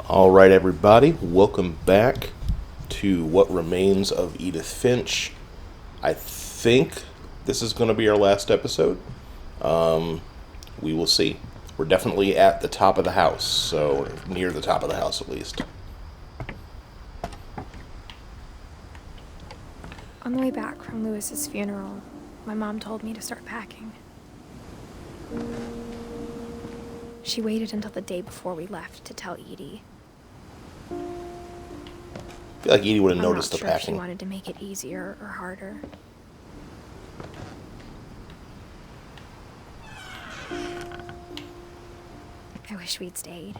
All right, everybody, welcome back to What Remains of Edith Finch. I think this is going to be our last episode. We will see. We're definitely at the top of the house, so near the top of the house at least. On the way back from Lewis's funeral, my mom told me to start packing. She waited until the day before we left to tell Edie. I feel like Edie would have noticed the I'm not sure if she packing. wanted to make it easier or harder. I wish we'd stayed.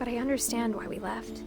But I understand why we left.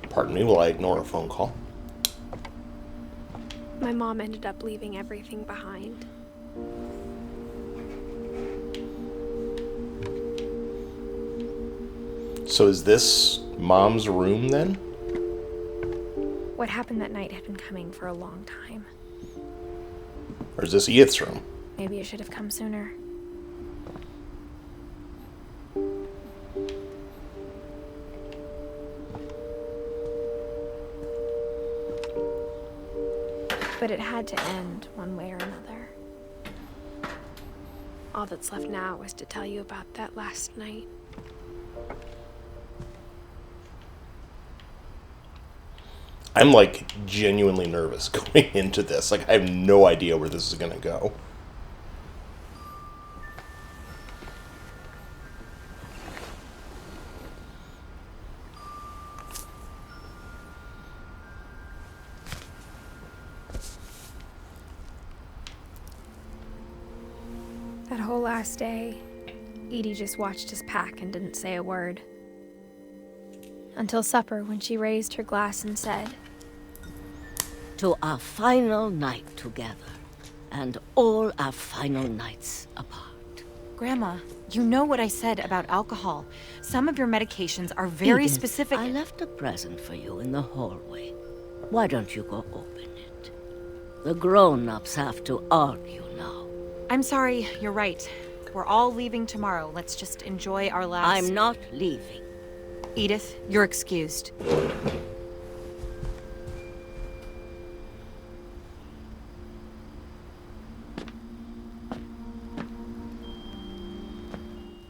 Pardon me while I ignore a phone call. My mom ended up leaving everything behind. So is this Mom's room then? What happened that night had been coming for a long time. Or is this Edith's room? Maybe it should have come sooner. But it had to end one way or another. All that's left now is to tell you about that last night. I'm like genuinely nervous going into this. Like I have no idea where this is going to go. That whole last day, Edie just watched us pack and didn't say a word. Until supper, when she raised her glass and said, "To our final night together, and all our final nights apart." Grandma, you know what I said about alcohol. Some of your medications are very Edith, specific. I left a present for you in the hallway. Why don't you go open it? The grown-ups have to argue now. I'm sorry, you're right. We're all leaving tomorrow. Let's just enjoy our last... I'm not leaving. Edith, you're excused.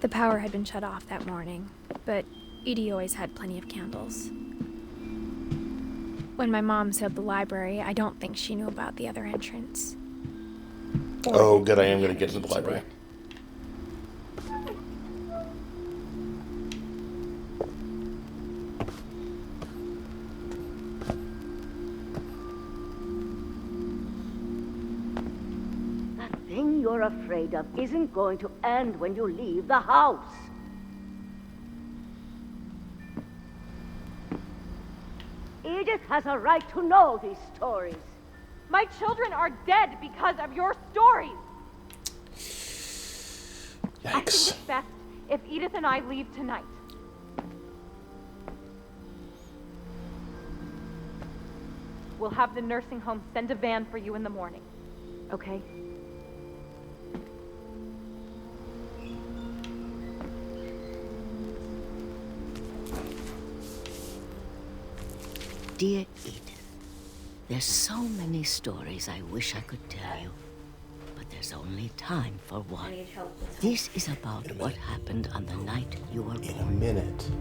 The power had been shut off that morning, but Edie always had plenty of candles. When my mom sealed the library, I don't think she knew about the other entrance. Oh, good, I am going to get into the library. That thing you're afraid of isn't going to end when you leave the house. Edith has a right to know these stories. My children are dead because of your stories. I think Yikes. it's best if Edith and I leave tonight. We'll have the nursing home send a van for you in the morning, okay? Dear Edith, there's so many stories I wish I could tell you, but there's only time for one. This is about what happened on the night you were In a born. minute.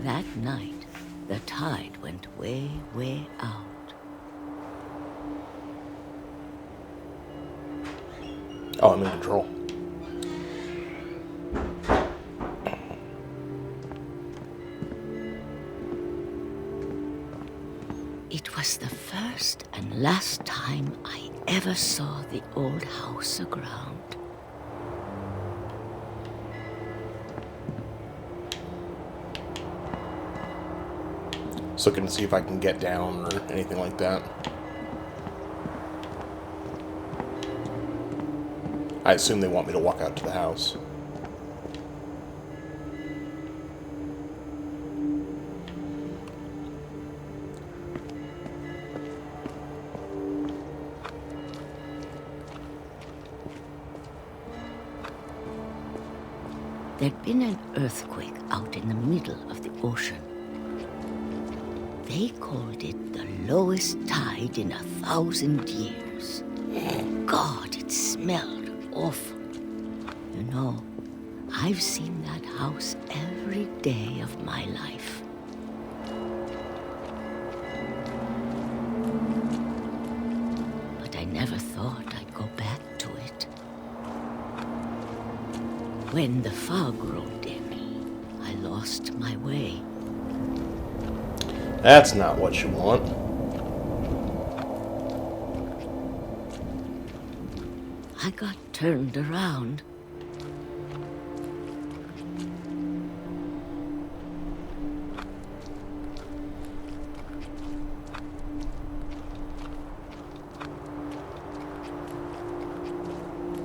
That night, the tide went way, way out. Oh, I'm in control. It was the first and last time I ever saw the old house aground. So looking to see if I can get down or anything like that. I assume they want me to walk out to the house. There'd been an earthquake out in the middle of the ocean. They called it the lowest tide in 1,000 years. God, it smelled awful. You know, I've seen that house every day of my life. But I never thought I'd go back to it. When the fog rolled in, I lost my way. That's not what you want. I got turned around.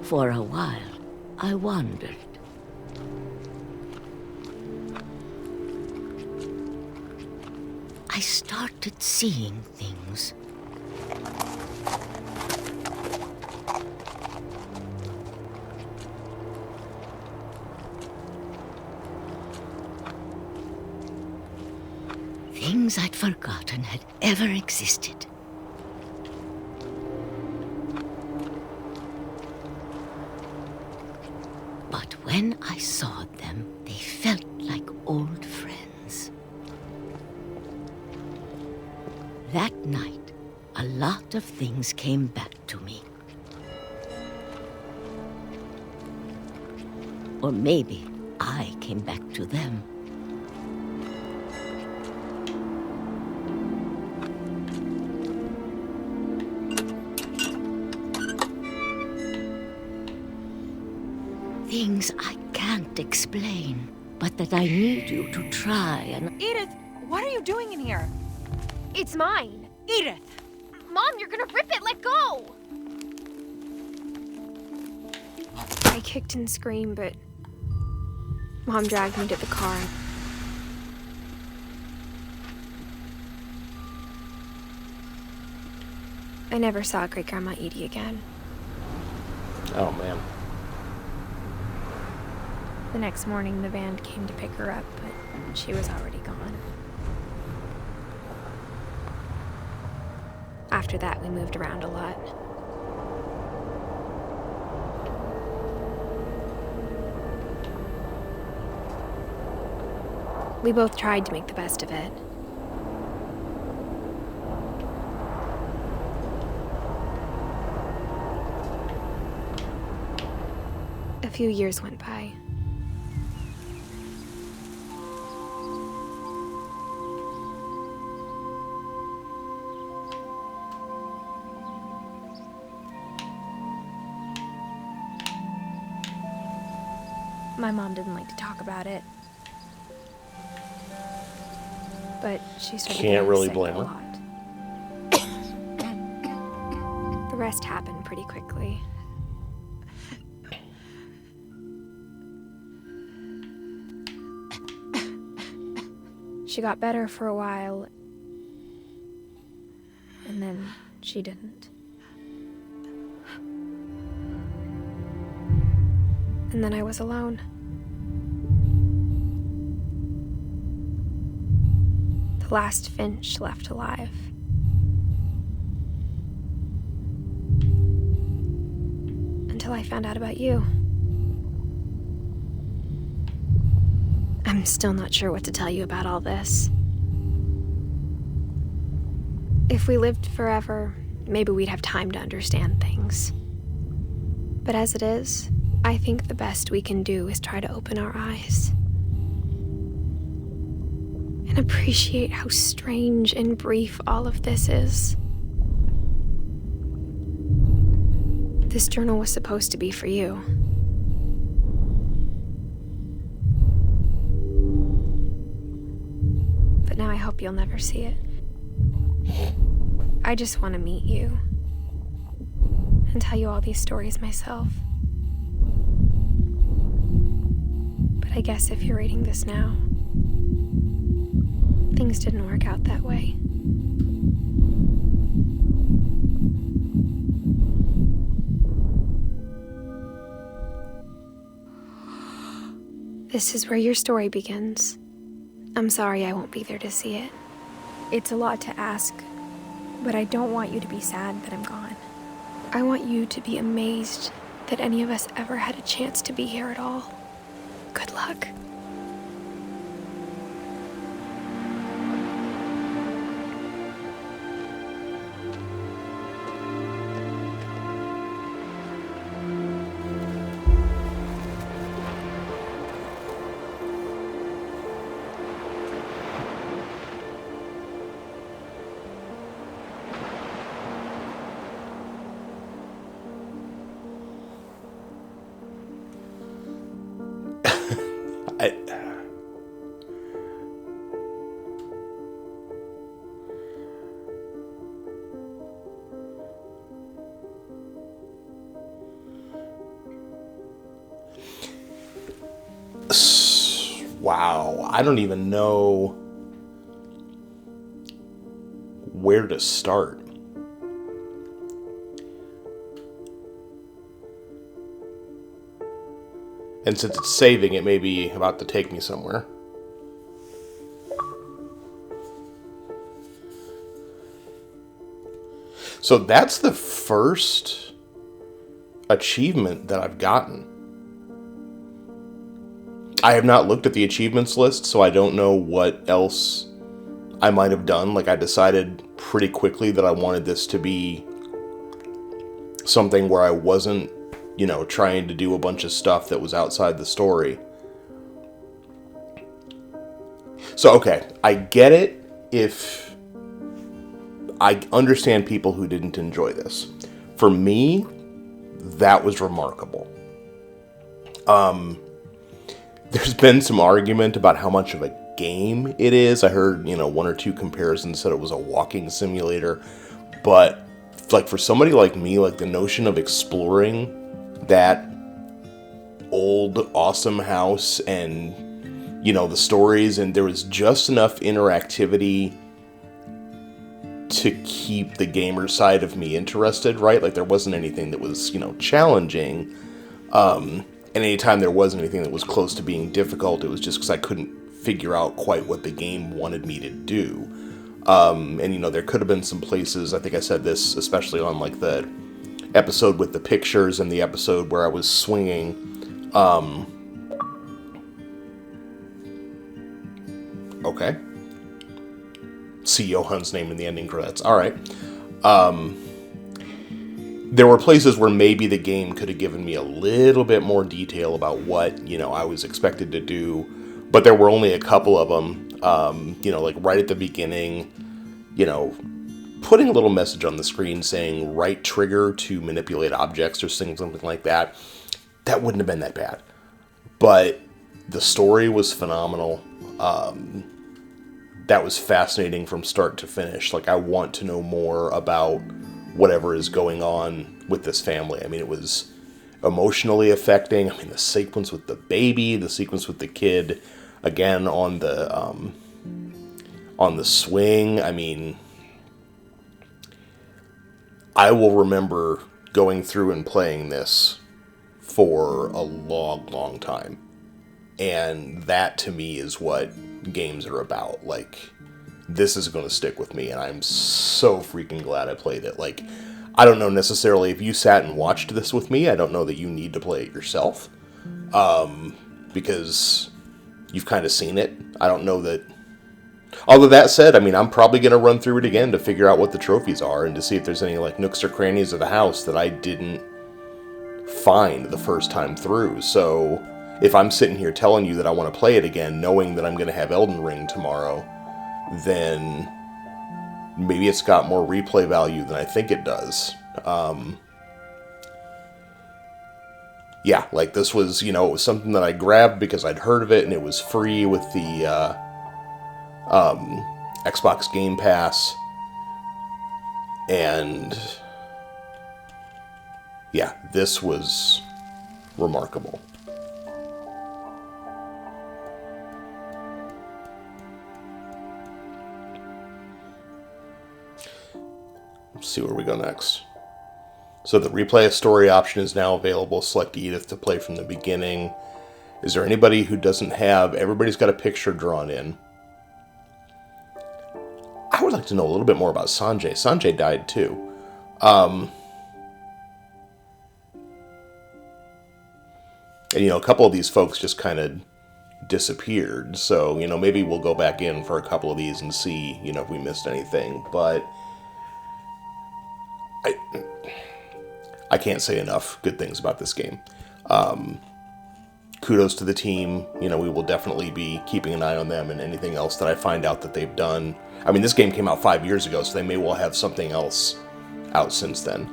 For a while, I wandered. I started seeing things. Things I'd forgotten had ever existed. But when I saw them, they felt like old friends. That night, a lot of things came back to me. Or maybe I came back to them. Things I can't explain, but that I need you to try and... Edith, what are you doing in here? It's mine. Edith! Mom, you're gonna rip it! Let go! I kicked and screamed, but Mom dragged me to the car. I never saw Great-Grandma Edie again. Oh, man. The next morning, the van came to pick her up, but she was already gone. After that, we moved around a lot. We both tried to make the best of it. A few years went by. My mom didn't like to talk about it. But she started Can't really sick blame a her. lot. The rest happened pretty quickly. She got better for a while, and then she didn't. And then I was alone. The last Finch left alive. Until I found out about you. I'm still not sure what to tell you about all this. If we lived forever, maybe we'd have time to understand things. But as it is, I think the best we can do is try to open our eyes. And appreciate how strange and brief all of this is. This journal was supposed to be for you. But now I hope you'll never see it. I just want to meet you and tell you all these stories myself. I guess if you're reading this now, things didn't work out that way. This is where your story begins. I'm sorry I won't be there to see it. It's a lot to ask, but I don't want you to be sad that I'm gone. I want you to be amazed that any of us ever had a chance to be here at all. Good luck. Wow, I don't even know where to start. And since it's saving, it may be about to take me somewhere. So that's the first achievement that I've gotten. I have not looked at the achievements list, so I don't know what else I might have done. Like, I decided pretty quickly that I wanted this to be something where I wasn't, you know, trying to do a bunch of stuff that was outside the story. So, okay, I get it if I understand people who didn't enjoy this. For me, that was remarkable. There's been some argument about how much of a game it is. I heard, you know, one or two comparisons said it was a walking simulator. But, like, for somebody like me, like, the notion of exploring that old, awesome house and, you know, the stories, and there was just enough interactivity to keep the gamer side of me interested, right? Like, there wasn't anything that was, you know, challenging. And anytime there was anything that was close to being difficult, it was just because I couldn't figure out quite what the game wanted me to do. And, you know, there could have been some places, I think I said this, especially on, like, the episode with the pictures and the episode where I was swinging. Okay. See Johan's name in the ending credits. All right. There were places where maybe the game could have given me a little bit more detail about what, you know, I was expected to do, but there were only a couple of them, you know, like right at the beginning, you know, putting a little message on the screen saying right trigger to manipulate objects or something like that. That wouldn't have been that bad. But the story was phenomenal. That was fascinating from start to finish. Like, I want to know more about whatever is going on with this family. I mean, it was emotionally affecting. I mean, the sequence with the baby, the sequence with the kid, again, on the swing. I mean, I will remember going through and playing this for a long, long time. And that, to me, is what games are about. Like, this is going to stick with me, and I'm so freaking glad I played it. Like, I don't know necessarily if you sat and watched this with me. I don't know that you need to play it yourself, because you've kind of seen it. I don't know that... Although that said, I mean, I'm probably going to run through it again to figure out what the trophies are and to see if there's any, like, nooks or crannies of the house that I didn't find the first time through. So if I'm sitting here telling you that I want to play it again, knowing that I'm going to have Elden Ring tomorrow, then maybe it's got more replay value than I think it does. Yeah, like, this was, you know, it was something that I grabbed because I'd heard of it and it was free with the Xbox Game Pass. And yeah, this was remarkable. see where we go next. So the replay a story option is now available. Select Edith to play from the beginning. Is there anybody who doesn't have... Everybody's got a picture drawn in. I would like to know a little bit more about Sanjay. Sanjay died too. And, you know, a couple of these folks just kind of disappeared. So, you know, maybe we'll go back in for a couple of these and see, you know, if we missed anything. But I can't say enough good things about this game. Kudos to the team. You know, we will definitely be keeping an eye on them and anything else that I find out that they've done. I mean, this game came out 5 years ago, so they may well have something else out since then.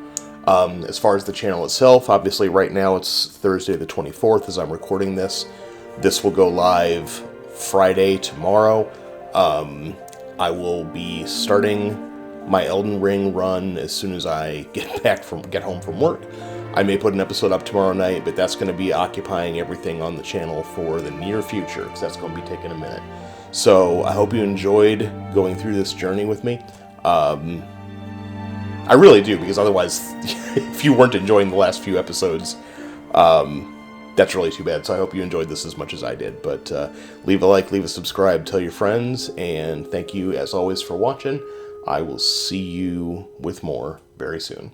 As far as the channel itself, obviously right now it's Thursday the 24th as I'm recording this. This will go live Friday, tomorrow. I will be starting my Elden Ring run as soon as I get home from work. I may put an episode up tomorrow night, but that's going to be occupying everything on the channel for the near future, because that's going to be taking a minute. So I hope you enjoyed going through this journey with me. I really do, because otherwise, if you weren't enjoying the last few episodes, that's really too bad. So I hope you enjoyed this as much as I did. But leave a like, leave a subscribe, tell your friends, and thank you as always for watching. I will see you with more very soon.